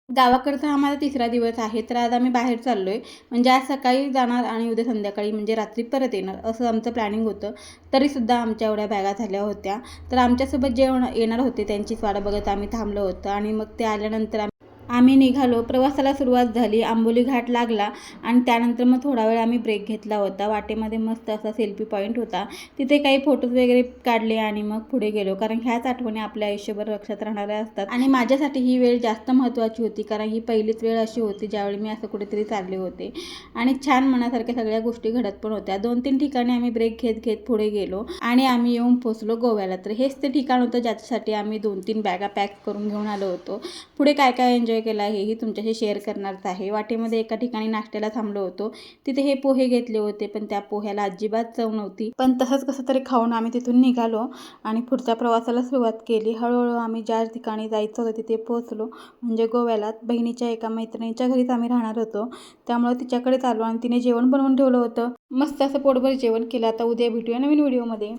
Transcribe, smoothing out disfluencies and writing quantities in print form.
गावाकडचा हा माझा तिसरा दिवस आहे. तर आज आम्ही बाहेर चाललोय. म्हणजे आज सकाळी जाणार आणि उद्या संध्याकाळी म्हणजे रात्री परत येणार असं आमचं प्लॅनिंग होतं. तरीसुद्धा आमच्या एवढ्या बॅगा झाल्या होत्या. तर आमच्यासोबत जे येणार होते त्यांचीच वाट बघत आम्ही थांबलो होतो आणि मग ते आल्यानंतर आम्ही निघालो. प्रवासाला सुरुवात झाली. आंबोली घाट लागला आणि त्यानंतर मग थोडा वेळ आम्ही ब्रेक घेतला होता. वाटेमध्ये मस्त असा सेल्फी पॉईंट होता. तिथे काही फोटोज वगैरे काढले आणि मग पुढे गेलो. कारण ह्याच आठवणी आपल्या आयुष्यभर लक्षात राहणाऱ्या असतात. आणि माझ्यासाठी ही वेळ जास्त महत्त्वाची होती, कारण ही पहिलीच वेळ अशी होती ज्यावेळी मी असं कुठेतरी चालले होते आणि छान मनासारख्या सगळ्या गोष्टी घडत पण होत्या. 2-3 ठिकाणी आम्ही ब्रेक घेत घेत पुढे गेलो आणि आम्ही येऊन पोहोचलो गोव्याला. तर हेच ते ठिकाण होतं ज्याच्यासाठी आम्ही 2-3 बॅगा पॅक करून घेऊन आलो होतो. पुढे काय काय एन्जॉय केला हेही तुमच्याशी शेअर करणारच आहे. वाटेमध्ये एका ठिकाणी नाश्त्याला थांबलो होतो. तिथे हे पोहे घेतले होते, पण त्या पोह्याला अजिबात चव नव्हती. पण तसंच कसं तरी खाऊन आम्ही तिथून निघालो आणि पुढच्या प्रवासाला सुरुवात केली. हळूहळू आम्ही ज्या ठिकाणी जायचं होतं तिथे पोहोचलो, म्हणजे गोव्याला. बहिणीच्या एका मैत्रिणीच्या घरीच आम्ही राहणार होतो, त्यामुळे तिच्याकडेच आलो आणि तिने जेवण बनवून ठेवलं होतं. मस्त असं पोटभर जेवण केलं. आता उद्या भेटूया नवीन व्हिडिओमध्ये.